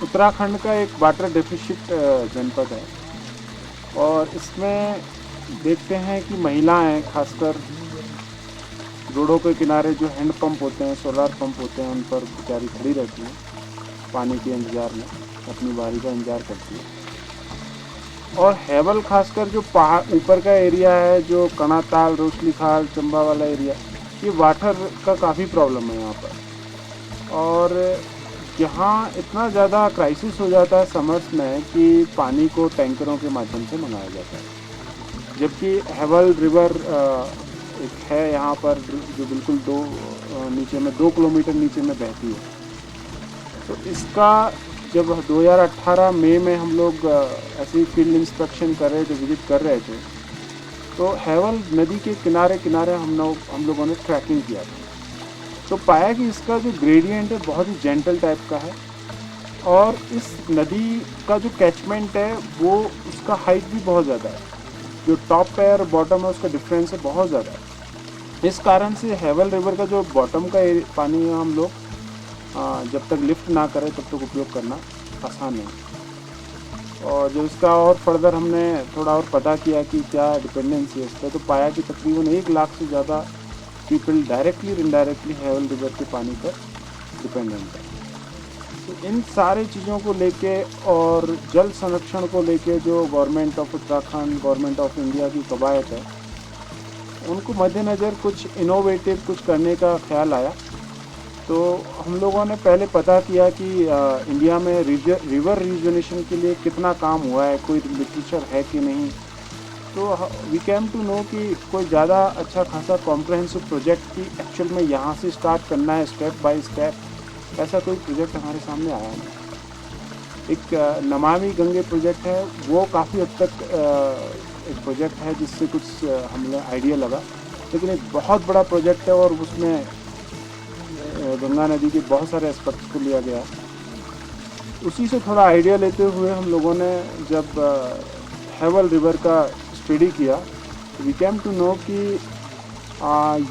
उत्तराखंड का एक water deficit जनपद है और इसमें देखते हैं कि महिलाएं खासकर रोडों के किनारे जो हैंड पंप होते हैं, सोलार पंप होते हैं, उन पर बेचारी खड़ी रहती हैं पानी के इंतज़ार में, अपनी बारी का इंतज़ार करती है। और हैवल खासकर जो पहाड़ ऊपर का एरिया है, जो कणाताल, रोशली खाल, चंबा वाला एरिया, ये वाटर का काफ़ी प्रॉब्लम है यहाँ पर। और यहाँ इतना ज़्यादा क्राइसिस हो जाता है समर्स में कि पानी को टैंकरों के माध्यम से मंगाया जाता है। जबकि हैवल रिवर एक है यहाँ पर जो बिल्कुल नीचे में 2 किलोमीटर नीचे में बहती है। तो इसका जब 2018 मई में हम लोग ऐसे ही फील्ड इंस्पेक्शन कर रहे थे, विजिट कर रहे थे, तो हैवल नदी के किनारे किनारे हम लोगों ने ट्रैकिंग किया था। तो पाया कि इसका जो ग्रेडियंट है बहुत ही जेंटल टाइप का है और इस नदी का जो कैचमेंट है वो उसका हाइट भी बहुत ज़्यादा है। जो टॉप है और बॉटम है उसका डिफरेंस है बहुत ज़्यादा है। इस कारण से हैवल रिवर का जो बॉटम का पानी है हम लोग जब तक लिफ्ट ना करें तब तक उपयोग करना आसान नहीं। और जब इसका और फर्दर हमने थोड़ा और पता किया कि क्या डिपेंडेंसी है इस पर, तो पाया कि तकरीबन 1 लाख से ज़्यादा पीपल डायरेक्टली और इनडायरेक्टली हैवल रिवर के पानी पर डिपेंडेंट है। तो इन सारी चीज़ों को लेके और जल संरक्षण को लेके जो government of Uttarakhand, government of India की कवायद है, उनको मद्देनज़र कुछ इनोवेटिव कुछ करने का ख्याल आया। तो हम लोगों ने पहले पता किया कि इंडिया में रिवर रिजुवनेशन के लिए कितना काम हुआ है, कोई लिटरेचर है कि नहीं। तो वी केम टू नो कि कोई ज़्यादा अच्छा खासा कॉम्प्रहेंसिव प्रोजेक्ट की एक्चुअल में यहाँ से स्टार्ट करना है स्टेप बाय स्टेप, ऐसा कोई प्रोजेक्ट हमारे सामने आया नहीं। एक नमामि गंगे प्रोजेक्ट है, वो काफ़ी हद तक एक प्रोजेक्ट है जिससे कुछ हमें आइडिया लगा, लेकिन एक बहुत बड़ा प्रोजेक्ट है और उसमें गंगा नदी के बहुत सारे एस्पेक्ट्स को लिया गया। उसी से थोड़ा आइडिया लेते हुए हम लोगों ने जब हैवल रिवर का स्टडी किया तो वी केम टू नो कि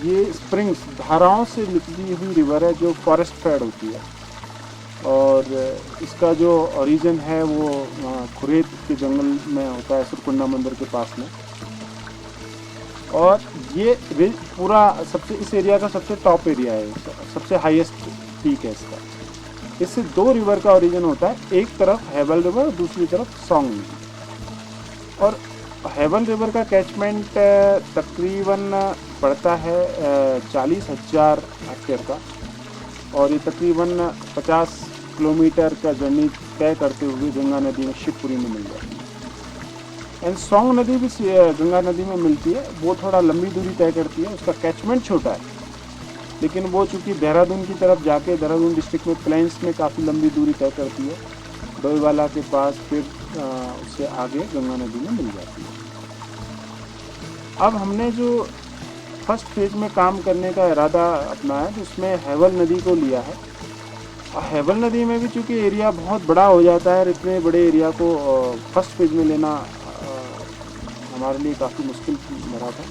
ये स्प्रिंग्स धाराओं से निकली हुई रिवर है जो फॉरेस्ट फेड होती है और इसका जो ओरिजिन है वो खुरेत के जंगल में होता है, सुरकुंडा मंदिर के पास में। और ये पूरा सबसे इस एरिया का सबसे टॉप एरिया है, सबसे हाईएस्ट पीक है इसका। इससे 2 रिवर का ओरिजिन होता है, एक तरफ हैवल रिवर और दूसरी तरफ सोंग नदी। और हैवल रिवर का कैचमेंट तकरीबन पड़ता है 40,000 हेक्टेयर का और ये तकरीबन 50 किलोमीटर का जर्नी तय करते हुए गंगा नदी में शिवपुरी में मिल जाती है। एंड सोंग नदी भी गंगा नदी में मिलती है, वो थोड़ा लंबी दूरी तय करती है, उसका कैचमेंट छोटा है, लेकिन वो चूँकि देहरादून की तरफ जाके देहरादून डिस्ट्रिक्ट में प्लेन्स में काफ़ी लंबी दूरी तय करती है, डोईवाला के पास फिर उससे आगे गंगा नदी में मिल जाती है। अब हमने जो फर्स्ट फेज में काम करने का इरादा अपनाया तो उसमें हैवल नदी को लिया है। और हैवल नदी में भी चूँकि एरिया बहुत बड़ा हो जाता है, इतने बड़े एरिया को फर्स्ट फेज में लेना हमारे लिए काफ़ी मुश्किल भरा था।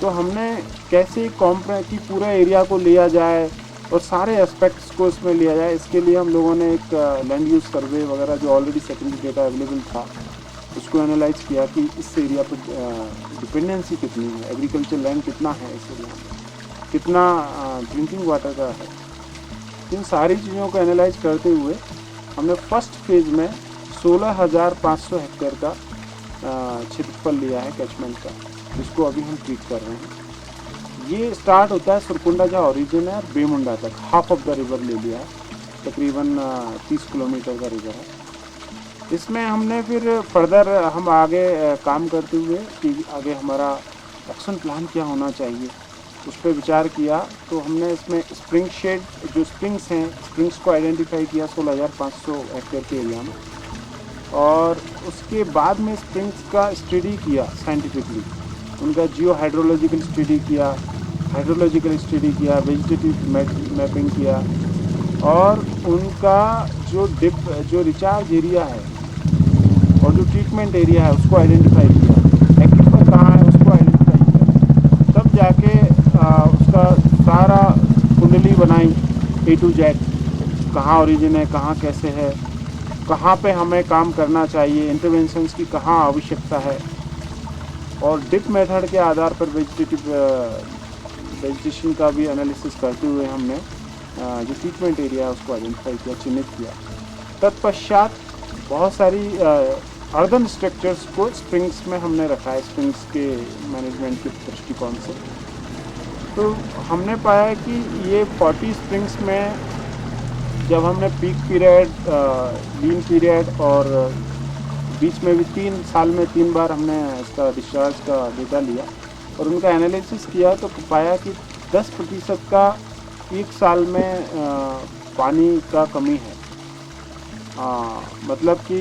तो हमने कैसे कि पूरा एरिया को लिया जाए और सारे एस्पेक्ट्स को इसमें लिया जाए, इसके लिए हम लोगों ने एक लैंड यूज़ सर्वे वगैरह जो ऑलरेडी सेकेंडरी डेटा अवेलेबल था उसको एनालाइज किया कि इस एरिया पर डिपेंडेंसी कितनी है, एग्रीकल्चर लैंड कितना है इस एरिया में, कितना ड्रिंकिंग वाटर का है। इन सारी चीज़ों को एनालाइज करते हुए हमने फर्स्ट फेज में 16,500 हेक्टेयर का क्षेत्रफल लिया है कैचमेंट का, जिसको अभी हम ट्रीट कर रहे हैं। ये स्टार्ट होता है सुरकुंडा जहाँ ओरिजिन है बेमुंडा तक, हाफ ऑफ द रिवर ले लिया है, तकरीबन 30 किलोमीटर का रिवर है। इसमें हमने फिर फर्दर हम आगे काम करते हुए कि आगे हमारा एक्शन प्लान क्या होना चाहिए उस पर विचार किया। तो हमने इसमें स्प्रिंग शेड जो स्प्रिंग्स हैं, स्प्रिंग्स को आइडेंटिफाई किया 16,500 हेक्टेयर के एरिया में, और उसके बाद में स्प्रिंग्स का स्टडी किया साइंटिफिकली, उनका जियो हाइड्रोलॉजिकल स्टडी किया, हाइड्रोलॉजिकल स्टडी किया, वेजिटेटिव मैपिंग किया, और उनका जो रिचार्ज एरिया है और जो ट्रीटमेंट एरिया है उसको आइडेंटिफाई किया, एक्वीफर कहाँ है उसको आइडेंटिफाई किया। तब जाके उसका सारा कुंडली बनाई A to Z, कहाँ ओरिजिन है, कहाँ कैसे है, कहाँ पे हमें काम करना चाहिए, इंटरवेंशंस की कहाँ आवश्यकता है, और डिप मेथड के आधार पर वेजिटेशन का भी एनालिसिस करते हुए हमने जो ट्रीटमेंट एरिया है उसको आइडेंटिफाई किया, चिन्हित किया। तत्पश्चात बहुत सारी अर्बन स्ट्रक्चर्स को स्प्रिंग्स में हमने रखा है, स्प्रिंग्स के मैनेजमेंट के दृष्टिकोण से। तो हमने पाया कि ये 40 स्प्रिंग्स में जब हमने पीक पीरियड, लीन पीरियड और बीच में भी 3 साल में 3 बार हमने इसका डिस्चार्ज का डेटा लिया और उनका एनालिसिस किया, तो पाया कि 10% का एक साल में पानी का कमी है। मतलब कि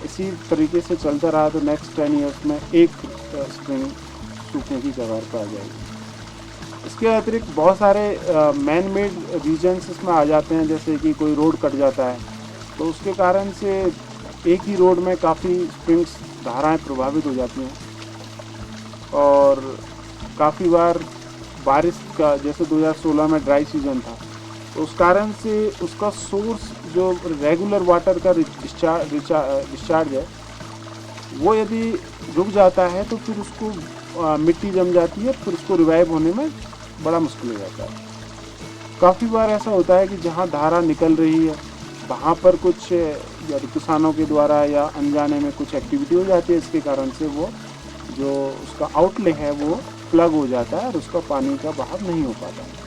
इसी तरीके से चलता रहा तो नेक्स्ट 10 ईयर्स में एक स्प्रिंग सूखने की कगार पर आ जाएगी। इसके अतिरिक्त बहुत सारे मैन मेड रीजन्स इसमें आ जाते हैं, जैसे कि कोई रोड कट जाता है तो उसके कारण से एक ही रोड में काफ़ी स्प्रिंग्स धाराएं प्रभावित हो जाती हैं। और काफ़ी बार बारिश का, जैसे 2016 में ड्राई सीजन था, तो उस कारण से उसका सोर्स जो रेगुलर वाटर का डिस्चार्ज है वो यदि रुक जाता है तो फिर उसको मिट्टी जम जाती है, फिर उसको रिवाइव होने में बड़ा मुश्किल हो जाता है। काफ़ी बार ऐसा होता है कि जहाँ धारा निकल रही है वहाँ पर कुछ या तो किसानों के द्वारा या अनजाने में कुछ एक्टिविटी हो जाती है, इसके कारण से वो जो उसका आउटले है वो प्लग हो जाता है और उसका पानी का बहाव नहीं हो पाता है।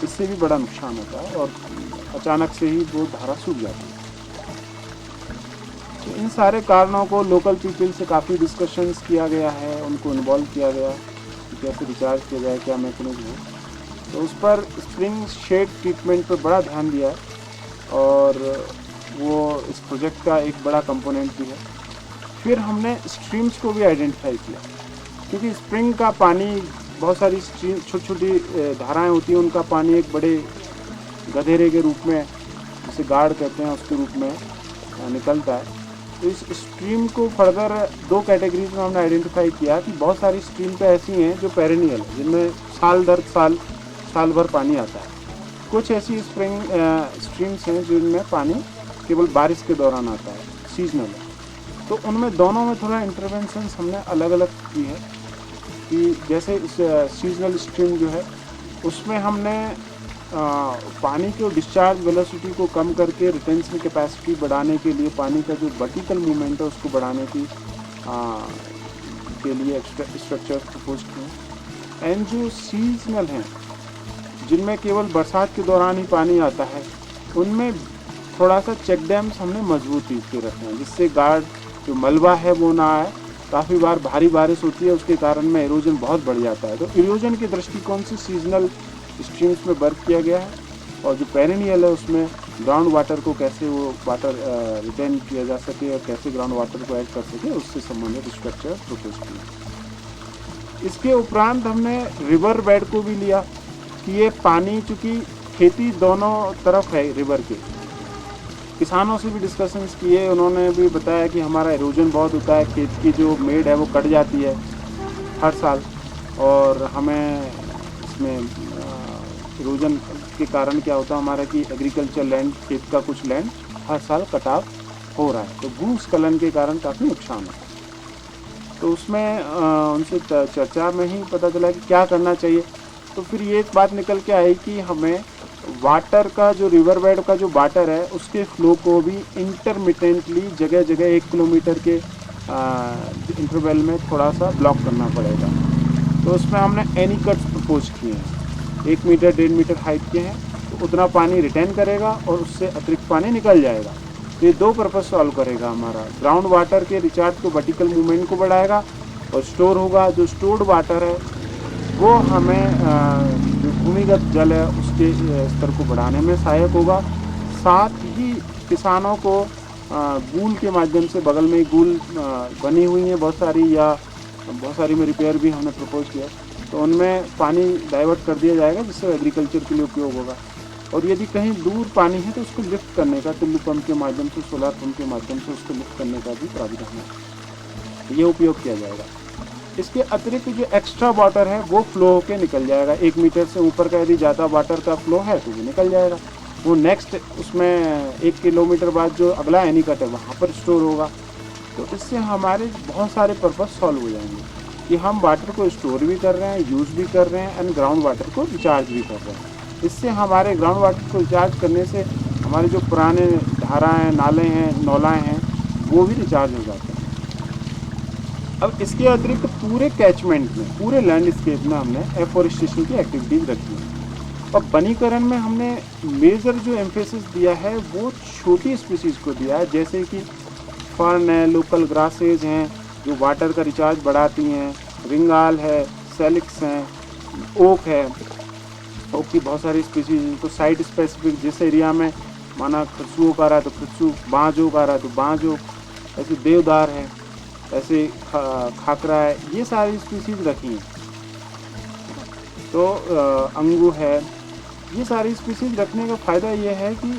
इससे भी बड़ा नुकसान होता है और अचानक से ही वो धारा सूख जाती है। तो इन सारे कारणों को लोकल पीपल से काफ़ी डिस्कशंस किया गया है, उनको इन्वॉल्व किया गया कि कैसे रिचार्ज किया जाए, क्या मैकेनिज्म है। तो उस पर स्प्रिंग शेड ट्रीटमेंट पर बड़ा ध्यान दिया और वो इस प्रोजेक्ट का एक बड़ा कंपोनेंट भी है। फिर हमने स्ट्रीम्स को भी आइडेंटिफाई किया, क्योंकि स्प्रिंग का पानी, बहुत सारी स्ट्रीम छोटी छोटी धाराएं होती हैं, उनका पानी एक बड़े गधेरे के रूप में, जिसे गार्ड कहते हैं, उसके रूप में निकलता है। तो इस स्ट्रीम को फर्दर 2 कैटेगरीज में हमने आइडेंटिफाई किया कि बहुत सारी स्ट्रीम पे ऐसी हैं जो पेरेनियल है, जिनमें साल दर साल भर पानी आता है। कुछ ऐसी स्ट्रीम्स हैं जिनमें पानी केवल बारिश के दौरान आता है, सीजनल है। तो उनमें दोनों में थोड़ा इंटरवेंशंस हमने अलग अलग की है कि जैसे इस सीजनल स्ट्रीम जो है उसमें हमने पानी के डिस्चार्ज वेलोसिटी को कम करके रिटेंशन कैपेसिटी बढ़ाने के लिए, पानी का जो वर्टिकल मूवमेंट है उसको बढ़ाने के लिए स्ट्रक्चर प्रपोज किए। एंड जो सीजनल हैं जिनमें केवल बरसात के दौरान ही पानी आता है, उनमें थोड़ा सा चेक डैम्स हमने मजबूती के रखे हैं, जिससे गार्ड जो मलबा है वो ना आए। काफ़ी बार भारी बारिश होती है, उसके कारण में इरोजन बहुत बढ़ जाता है। तो इरोजन के दृष्टिकोण से सीजनल स्ट्रीम्स में वर्क किया गया है, और जो पेरेनियल है उसमें ग्राउंड वाटर को कैसे वो वाटर रिटेन किया जा सके और कैसे ग्राउंड वाटर को ऐड कर सके, उससे संबंधित स्ट्रक्चर प्रपोज किया। इसके उपरांत हमने रिवर बेड को भी लिया कि ये पानी, चूँकि खेती दोनों तरफ है रिवर के, किसानों से भी डिस्कशंस किए, उन्होंने भी बताया कि हमारा इरोजन बहुत होता है, खेत की जो मेड़ है वो कट जाती है हर साल, और हमें इसमें इरोजन के कारण क्या होता है हमारा कि एग्रीकल्चर लैंड, खेत का कुछ लैंड हर साल कटाव हो रहा है, तो भूस्खलन के कारण काफ़ी नुकसान होता है। तो उसमें उनसे चर्चा में ही पता चला कि क्या करना चाहिए। तो फिर ये एक बात निकल के आई कि हमें वाटर का जो रिवर बेड का जो वाटर है उसके फ्लो को भी इंटरमिटेंटली जगह जगह 1 किलोमीटर के इंटरवल में थोड़ा सा ब्लॉक करना पड़ेगा। तो उसमें हमने एनी कट्स प्रपोज किए हैं, 1 मीटर 1.5 मीटर हाइट के हैं, तो उतना पानी रिटेन करेगा और उससे अतिरिक्त पानी निकल जाएगा। तो ये दो पर्पस सॉल्व करेगा हमारा। ग्राउंड वाटर के रिचार्ज को, वर्टिकल मूवमेंट को बढ़ाएगा, और स्टोर होगा, जो स्टोर्ड वाटर है वो हमें जो भूमिगत जल है उसके स्तर को बढ़ाने में सहायक होगा। साथ ही किसानों को गूल के माध्यम से, बगल में गूल बनी हुई है बहुत सारी, या बहुत सारी में रिपेयर भी हमने प्रपोज किया, तो उनमें पानी डाइवर्ट कर दिया जाएगा जिससे एग्रीकल्चर के लिए उपयोग होगा। और यदि कहीं दूर पानी है तो उसको लिफ्ट करने का, टुल्लू पंप के माध्यम से, सोलर पंप के माध्यम से उसको लिफ्ट करने का भी प्रावधान है, ये उपयोग किया जाएगा। इसके अतिरिक्त जो एक्स्ट्रा वाटर है वो फ्लो होके निकल जाएगा। 1 मीटर से ऊपर का यदि ज़्यादा वाटर का फ्लो है तो वो निकल जाएगा, वो नेक्स्ट उसमें 1 किलोमीटर बाद जो अगला एनीकट है वहाँ पर स्टोर होगा। तो इससे हमारे बहुत सारे पर्पस सॉल्व हो जाएंगे कि हम वाटर को स्टोर भी कर रहे हैं, यूज़ भी कर रहे हैं, एंड ग्राउंड वाटर को रिचार्ज भी कर रहे हैं। इससे हमारे ग्राउंड वाटर को रिचार्ज करने से हमारे जो पुराने धाराएँ, नाले हैं, नौलाएँ हैं, वो भी रिचार्ज हो जाते हैं। अब इसके अतिरिक्त पूरे कैचमेंट में, पूरे लैंडस्केप में हमने एफोरेस्टेशन की एक्टिविटीज़ रखी है। और वनीकरण में हमने मेजर जो एम्फेसिस दिया है वो छोटी स्पीसीज़ को दिया है, जैसे कि फर्न है, लोकल ग्रासेज हैं जो वाटर का रिचार्ज बढ़ाती हैं, रिंगाल है, सेलिक्स हैं, ओक है, ओक की बहुत सारी स्पीसीज। तो साइट स्पेसिफिक, जिस एरिया में माना खरसू ओक आ रहा है तो खरसू, बांज ओक आ रहा है तो बांज ओक, ऐसे देवदार है, ऐसे खाकरा है, ये सारी स्पीसीज रखी हैं। तो अंगू है, ये सारी स्पीसीज रखने का फ़ायदा ये है कि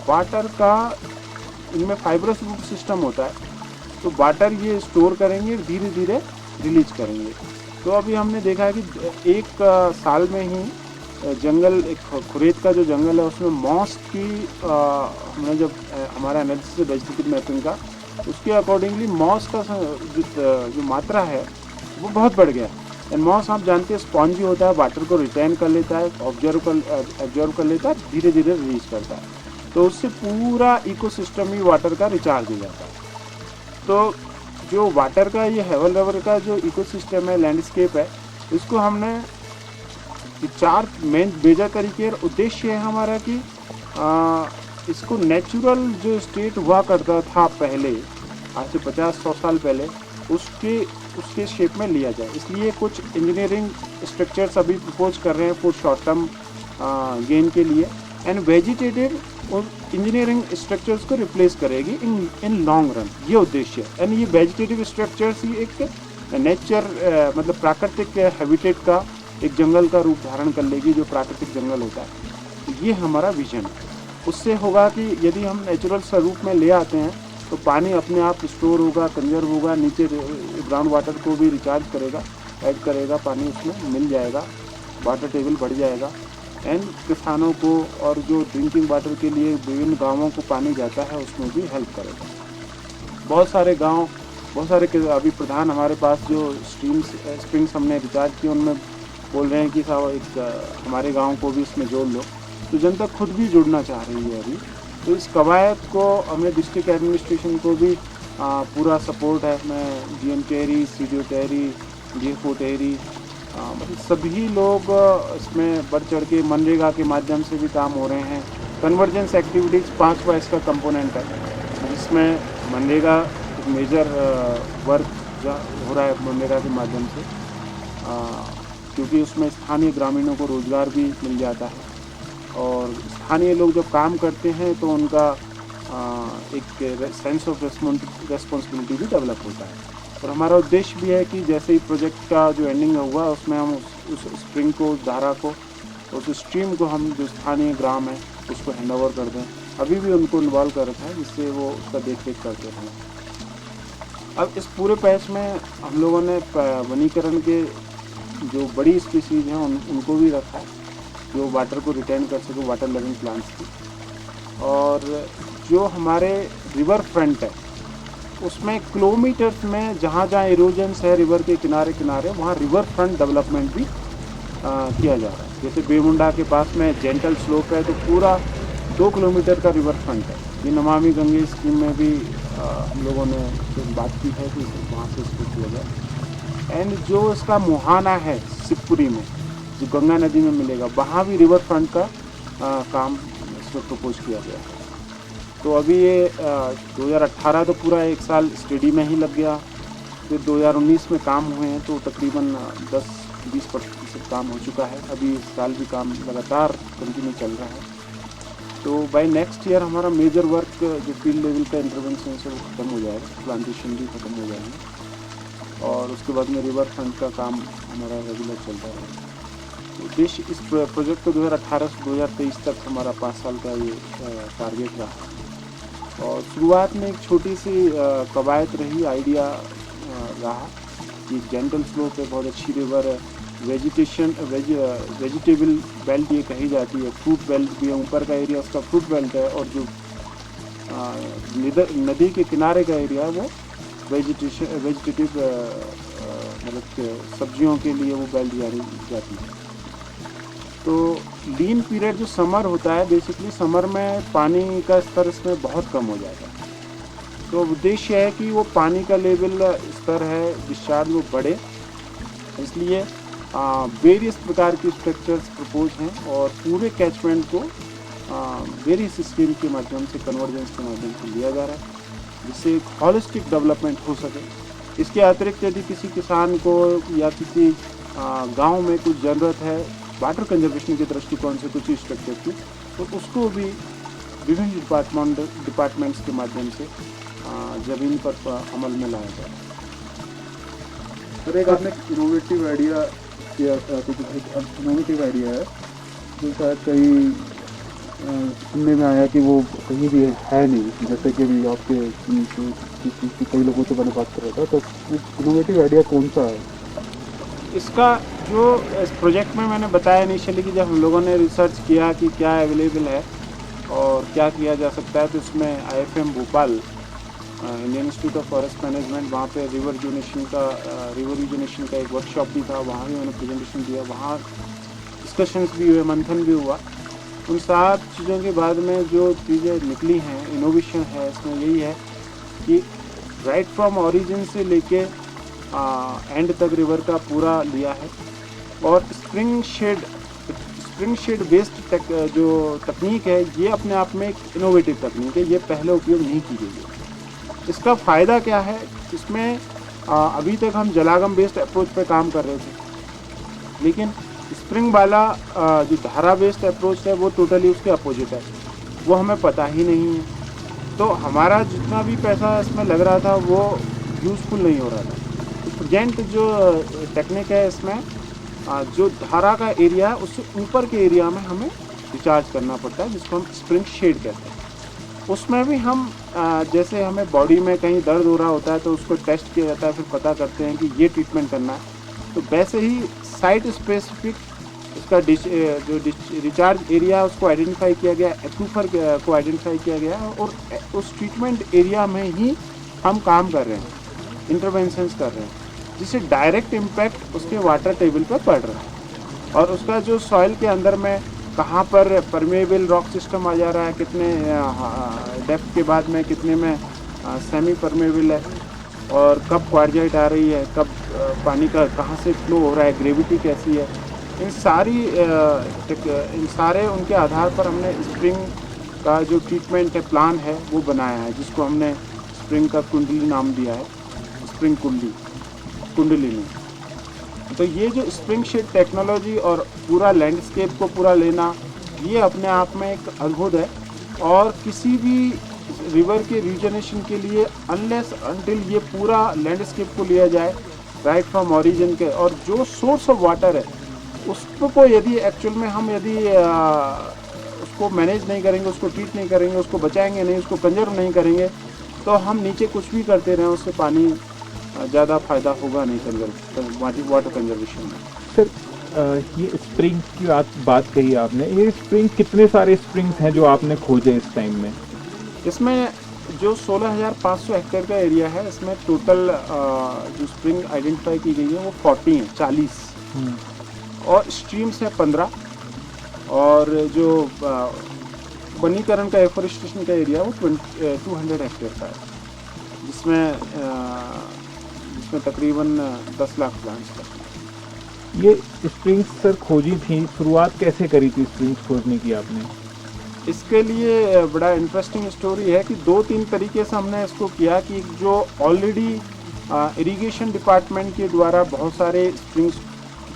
वाटर का, इनमें फाइब्रस रूट सिस्टम होता है, तो वाटर ये स्टोर करेंगे, धीरे धीरे रिलीज करेंगे। तो अभी हमने देखा है कि एक साल में ही जंगल, एक खुरेद का जो जंगल है उसमें मॉस की हमने जब हमारा एनालिसिस है वेजिटेटिव मैपिंग का, उसके अकॉर्डिंगली मॉस का जो मात्रा है वो बहुत बढ़ गया। एंड मॉस आप जानते हैं स्पॉन्जी होता है, वाटर को रिटेन कर लेता है, ऑब्जर्व कर लेता है, धीरे धीरे रिलीज करता है, तो उससे पूरा इकोसिस्टम ही वाटर का रिचार्ज हो जाता है। तो जो वाटर का ये हेवल लेवल का जो इकोसिस्टम है, लैंडस्केप है, इसको हमने 4 मेन मेजर तरीके, उद्देश्य है हमारा कि इसको नेचुरल जो स्टेट हुआ करता था पहले, आज से 50-100 साल पहले, उसके शेप में लिया जाए। इसलिए कुछ इंजीनियरिंग स्ट्रक्चर्स अभी प्रपोज कर रहे हैं फॉर शॉर्ट टर्म गेन के लिए, एंड वेजिटेटिव और इंजीनियरिंग स्ट्रक्चर्स को रिप्लेस करेगी इन लॉन्ग रन, ये उद्देश्य है। एंड ये वेजिटेटिव स्ट्रक्चर्स ही एक नेचर मतलब प्राकृतिक हैबिटेट का, एक जंगल का रूप धारण कर लेगी, जो प्राकृतिक जंगल होता है। ये हमारा विजन है। उससे होगा कि यदि हम नेचुरल स्वरूप में ले आते हैं तो पानी अपने आप स्टोर होगा, कंजर्व होगा, नीचे ग्राउंड वाटर को भी रिचार्ज करेगा, ऐड करेगा, पानी उसमें मिल जाएगा, वाटर टेबल बढ़ जाएगा, एंड किसानों को और जो ड्रिंकिंग वाटर के लिए विभिन्न गांवों को पानी जाता है उसमें भी हेल्प करेगा। बहुत सारे गांव, बहुत सारे अभी प्रधान हमारे पास जो स्प्रिंग्स हमने रिचार्ज किए, उनमें बोल रहे हैं कि साहब एक हमारे गांव को भी इसमें जोड़ लो। तो जनता खुद भी जुड़ना चाह रही है अभी। तो इस कवायद को हमें डिस्ट्रिक्ट एडमिनिस्ट्रेशन को भी पूरा सपोर्ट है। मैं GM Tehri, CDO Tehri, DFO Tehri, मतलब सभी लोग इसमें बढ़ चढ़ के मनरेगा के माध्यम से भी काम हो रहे हैं। कन्वर्जेंस एक्टिविटीज़ 5वां इसका कंपोनेंट है, जिसमें मनरेगा एक मेजर वर्क हो रहा है मनरेगा के माध्यम से, क्योंकि उसमें स्थानीय ग्रामीणों को रोज़गार भी मिल जाता है, और स्थानीय लोग जब काम करते हैं तो उनका एक सेंस ऑफ रेस्पॉन्सिबिलिटी भी डेवलप होता है। और हमारा उद्देश्य भी है कि जैसे ही प्रोजेक्ट का जो एंडिंग हुआ उसमें हम उस स्प्रिंग को, उस धारा को, उस स्ट्रीम को हम जो स्थानीय ग्राम है उसको हैंड ओवर कर दें। अभी भी उनको इन्वॉल्व कर रखा है जिससे वो उसका देख रेख करते रहें। अब इस पूरे पैच में हम लोगों ने वनीकरण के जो बड़ी स्पीसीज हैं उनको भी रखा है, जो वाटर को रिटेन कर सके, वाटर लविंग प्लांट्स की। और जो हमारे रिवर फ्रंट है उसमें किलोमीटर्स में जहाँ जहाँ इरोजन्स है रिवर के किनारे किनारे, वहाँ रिवर फ्रंट डेवलपमेंट भी किया जा रहा है। जैसे बेमुंडा के पास में जेंटल स्लोप है, तो पूरा 2 किलोमीटर का रिवर फ्रंट है। ये नमामि गंगे स्कीम में भी हम लोगों ने बात की है कि वहाँ से इसको किया जाए। एंड जो इसका मुहाना है शिवपुरी में, जो गंगा नदी में मिलेगा, वहाँ भी रिवर फ्रंट का काम इसमें प्रपोज किया गया है। तो अभी ये 2018 तो पूरा 1 साल स्टडी में ही लग गया, फिर 2019 में काम हुए हैं तो तकरीबन 10-20% काम हो चुका है। अभी इस साल भी काम लगातार कंटिन्यू चल रहा है। तो बाय नेक्स्ट ईयर हमारा मेजर वर्क जो फील्ड लेवल का इंटरवेंशन है वो ख़त्म हो जाएगा, प्लांटेशन भी ख़त्म हो जाएंगे और उसके बाद में रिवर फ्रंट का काम हमारा रेगुलर चलता है। उद्देश्य इस प्रोजेक्ट को 2018 से 2023 तक हमारा 5 साल का ये टारगेट रहा और शुरुआत में एक छोटी सी कवायद रही, आइडिया रहा कि जेंटल स्लोप पे बहुत अच्छी रिवर है, वेजिटेबल बेल्ट ये कही जाती है, फ्रूट बेल्ट भी है, ऊपर का एरिया उसका फ्रूट बेल्ट है और जो नदी के किनारे का एरिया है वो वेजिटेटिव मतलब सब्जियों के लिए वो बेल्ट जाती है। तो लीन पीरियड जो समर होता है, बेसिकली समर में पानी का स्तर इसमें बहुत कम हो जाता है। तो उद्देश्य है कि वो पानी का लेवल स्तर है डिस्चार्ज वो बढ़े, इसलिए वेरियस प्रकार की स्ट्रक्चर्स प्रपोज हैं और पूरे कैचमेंट को वेरियस स्कीम के माध्यम से, कन्वर्जेंस के माध्यम से लिया जा रहा है जिससे एक हॉलिस्टिक डेवलपमेंट हो सके। इसके अतिरिक्त यदि किसी किसान को या किसी गांव में कुछ ज़रूरत है वाटर कंजर्वेशन के दृष्टिकोण से कुछ स्ट्रक्चर की, तो उसको भी विभिन्न डिपार्टमेंट्स के माध्यम से ज़मीन पर अमल में लाया जाए। सर एक आपने इनोवेटिव आइडिया किया, इनोवेटिव आइडिया है जो शायद कहीं सुनने में आया कि वो कहीं भी है नहीं, जैसे कि अभी आपके कई लोगों से मैंने बात कर रहा था, तो इनोवेटिव आइडिया कौन सा है? इसका जो इस प्रोजेक्ट में मैंने बताया इनिशियली कि जब हम लोगों ने रिसर्च किया कि क्या अवेलेबल है और क्या किया जा सकता है, तो इसमें IFM Bhopal, Indian institute of forest management, वहाँ पे रिवर यूजिनेशन का एक वर्कशॉप भी था, वहाँ भी मैंने प्रेजेंटेशन दिया, वहाँ डिस्कशंस भी हुए, मंथन भी हुआ। उन सब चीज़ों के बाद में जो चीज़ें निकली हैं, इनोवेशन है इसमें यही है कि राइट फ्रॉम ओरिजिन से लेके एंड तक रिवर का पूरा लिया है और स्प्रिंग शेड बेस्ड जो तकनीक है ये अपने आप में एक इनोवेटिव तकनीक है, ये पहले उपयोग नहीं की गई है। इसका फ़ायदा क्या है, इसमें अभी तक हम जलागम बेस्ड अप्रोच पे काम कर रहे थे, लेकिन स्प्रिंग वाला जो धारा बेस्ड अप्रोच है वो टोटली उसके अपोजिट है, वो हमें पता ही नहीं है। तो हमारा जितना भी पैसा इसमें लग रहा था वो यूज़फुल नहीं हो रहा था। प्रेजेंट जो टेक्निक है इसमें जो धारा का एरिया है उससे ऊपर के एरिया में हमें रिचार्ज करना पड़ता है, जिसको हम स्प्रिंग शेड कहते हैं। उसमें भी हम जैसे हमें बॉडी में कहीं दर्द हो रहा होता है तो उसको टेस्ट किया जाता है, फिर पता करते हैं कि ये ट्रीटमेंट करना है, तो वैसे ही साइट स्पेसिफिक इसका जो रिचार्ज एरिया है उसको आइडेंटिफाई किया गया, एक्यूफर को आइडेंटिफाई किया गया और उस ट्रीटमेंट एरिया में ही हम काम कर रहे हैं, इंटरवेंशंस कर रहे हैं, जिससे डायरेक्ट इम्पैक्ट उसके वाटर टेबल पर पड़ रहा है और उसका जो सॉइल के अंदर में कहाँ पर परमेबल रॉक सिस्टम आ जा रहा है, कितने डेप्थ के बाद में कितने में सेमी परमेबल है और कब क्वार्जाइट आ रही है, कब पानी का कहाँ से फ्लो हो रहा है, ग्रेविटी कैसी है, इन सारे उनके आधार पर हमने स्प्रिंग का जो ट्रीटमेंट है प्लान है वो बनाया है, जिसको हमने स्प्रिंग का कुंडली नाम दिया है, स्प्रिंग कुंडली में। तो ये जो स्प्रिंग शेड टेक्नोलॉजी और पूरा लैंडस्केप को पूरा लेना, ये अपने आप में एक अद्भुत है और किसी भी रिवर के रीजनेशन के लिए अनलेस अनटिल ये पूरा लैंडस्केप को लिया जाए राइट फ्रॉम ओरिजिन के, और जो सोर्स ऑफ वाटर है उसको यदि एक्चुअल में हम यदि उसको मैनेज नहीं करेंगे, उसको ट्रीट नहीं करेंगे, उसको बचाएंगे नहीं, उसको कंजर्व नहीं करेंगे, तो हम नीचे कुछ भी करते रहें उससे पानी ज़्यादा फ़ायदा होगा नहीं वाटर कंजर्वेशन में। सर ये स्प्रिंग की बात कही आपने, ये स्प्रिंग कितने सारे स्प्रिंग्स हैं जो आपने खोजे इस टाइम में? इसमें जो 16,500 हेक्टेयर का एरिया है, इसमें टोटल जो स्प्रिंग आइडेंटिफाई की गई है वो 40 हैं, 40 और स्ट्रीम्स है 15 और जो वनीकरण का एफोरेस्टेशन का एरिया वो 200 हेक्टेयर का है, जिसमें तकरीबन 10 लाख प्लांट्स का। ये स्प्रिंग्स सर खोजी थी, शुरुआत कैसे करी थी स्प्रिंग्स खोजने की आपने? इसके लिए बड़ा इंटरेस्टिंग स्टोरी है कि 2-3 तरीके से हमने इसको किया कि जो ऑलरेडी इरिगेशन डिपार्टमेंट के द्वारा बहुत सारे स्प्रिंग्स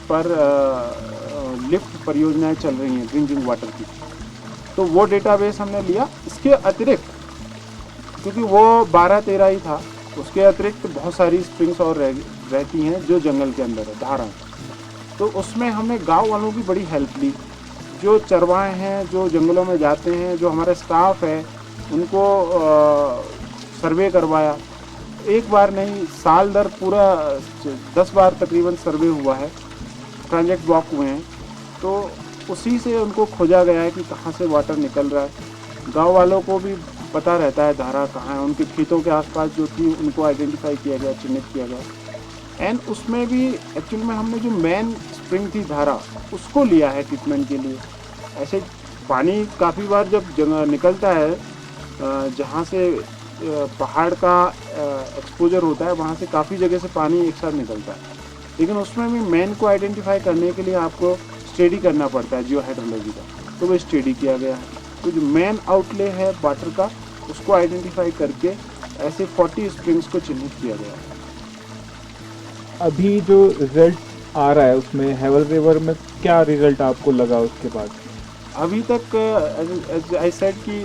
पर लिफ्ट परियोजनाएं चल रही हैं ड्रिंकिंग वाटर की, तो वो डेटाबेस हमने लिया। इसके अतिरिक्त क्योंकि वो 12-13 ही था, उसके अतिरिक्त बहुत सारी स्प्रिंग्स और रहती हैं जो जंगल के अंदर है, धाराएं, तो उसमें हमने गांव वालों की बड़ी हेल्प ली। जो चरवाहे हैं, जो जंगलों में जाते हैं, जो हमारा स्टाफ है, उनको सर्वे करवाया। एक बार नहीं, साल दर पूरा 10 बार तकरीबन सर्वे हुआ है, प्रोजेक्ट वॉक हुए हैं। तो उसी से उनको खोजा गया है कि कहाँ से वाटर निकल रहा है। गांव वालों को भी पता रहता है धारा कहाँ है, उनके खेतों के आसपास जो थी उनको आइडेंटिफाई किया गया, चिन्हित किया गया। एंड उसमें भी एक्चुअल में हमने जो मेन स्प्रिंग थी धारा, उसको लिया है ट्रीटमेंट के लिए। ऐसे पानी काफ़ी बार जब निकलता है जहाँ से पहाड़ का एक्सपोजर होता है, वहाँ से काफ़ी जगह से पानी एक साथ निकलता है, लेकिन उसमें भी मेन को आइडेंटिफाई करने के लिए आपको स्टडी करना पड़ता है जियो हाइड्रोलॉजी का, तो वो स्टडी किया गया है। तो जो मेन आउटले है वाटर का, उसको आइडेंटिफाई करके ऐसे 40 स्प्रिंग्स को चिन्हित किया गया है। अभी जो रिजल्ट आ रहा है उसमें हेवल रिवर में क्या रिजल्ट आपको लगा उसके बाद? अभी तक आई सेड कि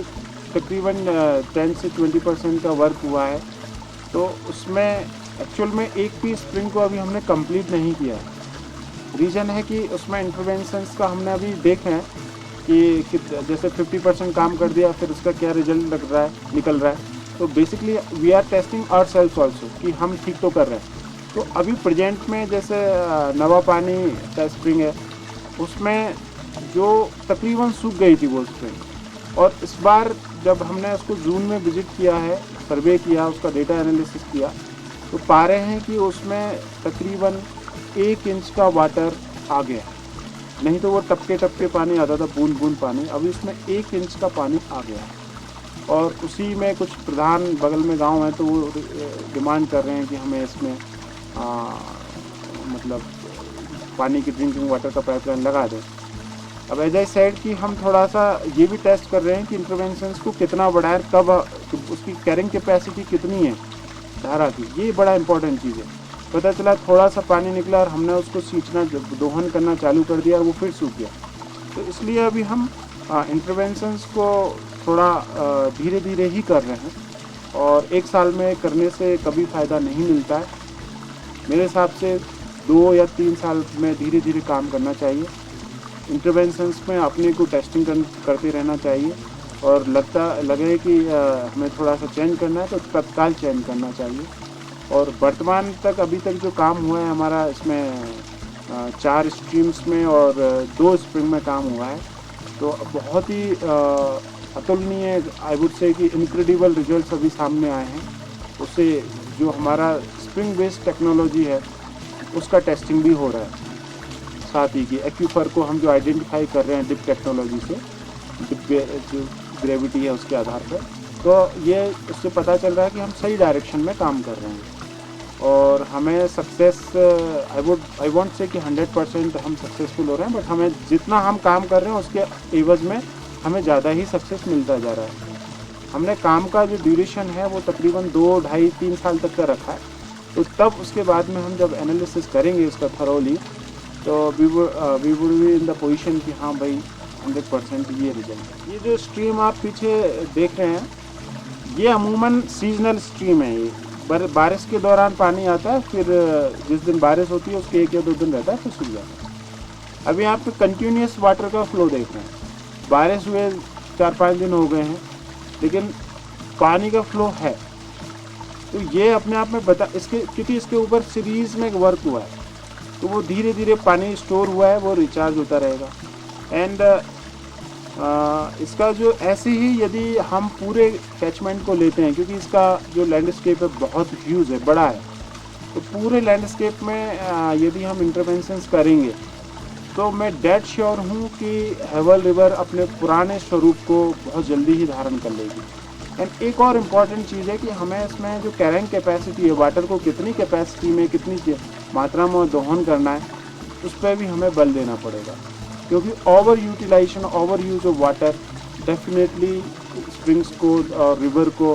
तकरीबन 10 से 20% का वर्क हुआ है। तो उसमें एक्चुअल में एक भी स्प्रिंग को अभी हमने कंप्लीट नहीं किया है। रीज़न है कि उसमें इंटरवेंशंस का हमने अभी देखे हैं कि जैसे 50% काम कर दिया, फिर उसका क्या रिजल्ट निकल रहा है। तो basically we are testing ourselves also कि हम ठीक तो कर रहे हैं। तो अभी प्रेजेंट में जैसे नवा पानी का स्प्रिंग है, उसमें जो तकरीबन सूख गई थी वो स्प्रिंग, और इस बार जब हमने उसको जून में विजिट किया है, सर्वे किया, उसका डेटा एनालिसिस किया, तो पा रहे हैं कि उसमें तकरीबन 1 इंच का वाटर आ गया। नहीं तो वो टपके टपके पानी आता था, बूंद बूंद पानी, अभी उसमें 1 इंच का पानी आ गया। और उसी में कुछ प्रधान बगल में गांव है, तो वो डिमांड कर रहे हैं कि हमें इसमें मतलब पानी की ड्रिंकिंग वाटर का पाइपलाइन लगा दें। अब एज आई सेड कि हम थोड़ा सा ये भी टेस्ट कर रहे हैं कि इंटरवेंशंस को कितना बढ़ाएं, कब उसकी कैरिंग कैपेसिटी कितनी है धारा की, ये बड़ा इंपॉर्टेंट चीज़ है। पता चला थोड़ा सा पानी निकला और हमने उसको सींचना, दोहन करना चालू कर दिया और वो फिर सूख गया। तो इसलिए अभी हम इंटरवेंशंस को थोड़ा धीरे धीरे ही कर रहे हैं, और 1 साल में करने से कभी फ़ायदा नहीं मिलता है। मेरे हिसाब से 2 या 3 साल में धीरे धीरे काम करना चाहिए। इंटरवेंशंस में अपने को टेस्टिंग करते रहना चाहिए, और लगे कि हमें थोड़ा सा चेंज करना है तो तत्काल चेंज करना चाहिए। और वर्तमान तक अभी तक जो काम हुआ है हमारा, इसमें 4 स्ट्रीम्स में और 2 स्प्रिंग में काम हुआ है, तो बहुत ही अतुलनीय, आई वुड से कि इनक्रेडिबल रिजल्ट्स अभी सामने आए हैं। उससे जो हमारा स्प्रिंग बेस्ड टेक्नोलॉजी है उसका टेस्टिंग भी हो रहा है, साथ ही कि एक्यूफर को हम जो आइडेंटिफाई कर रहे हैं डिप टेक्नोलॉजी से, जो ग्रेविटी है उसके आधार पर, तो ये उससे पता चल रहा है कि हम सही डायरेक्शन में काम कर रहे हैं। और हमें सक्सेस, आई वॉन्ट से कि 100% हम सक्सेसफुल हो रहे हैं, बट हमें जितना हम काम कर रहे हैं उसके एवज में हमें ज़्यादा ही सक्सेस मिलता जा रहा है। हमने काम का जो ड्यूरेशन है वो तकरीबन 2, ढाई, 3 साल तक का रखा है। तो तब उसके बाद में हम जब एनालिसिस करेंगे इसका थरोली, तो we would be in the position कि हाँ भाई 100% ये रिजल्ट। ये जो स्ट्रीम आप पीछे देख रहे हैं, ये अमूमन सीजनल स्ट्रीम है। ये बारिश के दौरान पानी आता है, फिर जिस दिन बारिश होती है उसके 1 या 2 दिन रहता है, फिर सूख जाता है। अभी आप कंटिन्यूस वाटर का फ्लो देख रहे हैं। बारिश हुए 4-5 दिन हो गए हैं, लेकिन पानी का फ्लो है। तो ये अपने आप में क्योंकि इसके ऊपर सीरीज में वर्क हुआ है, तो वो धीरे धीरे पानी स्टोर हुआ है, वो रिचार्ज होता रहेगा। एंड इसका जो ऐसे ही यदि हम पूरे कैचमेंट को लेते हैं, क्योंकि इसका जो लैंडस्केप है बहुत ह्यूज है, बड़ा है, तो पूरे लैंडस्केप में यदि हम इंटरवेंशंस करेंगे तो मैं डेड श्योर हूँ कि हेवल रिवर अपने पुराने स्वरूप को बहुत जल्दी ही धारण कर लेगी। एंड एक और इम्पॉर्टेंट चीज़ है कि हमें इसमें जो कैरिंग कैपेसिटी है, वाटर को कितनी कैपेसिटी में, कितनी मात्रा में दोहन करना है, उस पर भी हमें बल देना पड़ेगा, क्योंकि over utilisation, over use of water definitely springs को और रिवर को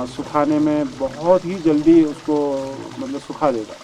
सुखाने में बहुत ही जल्दी उसको मतलब सुखा देगा।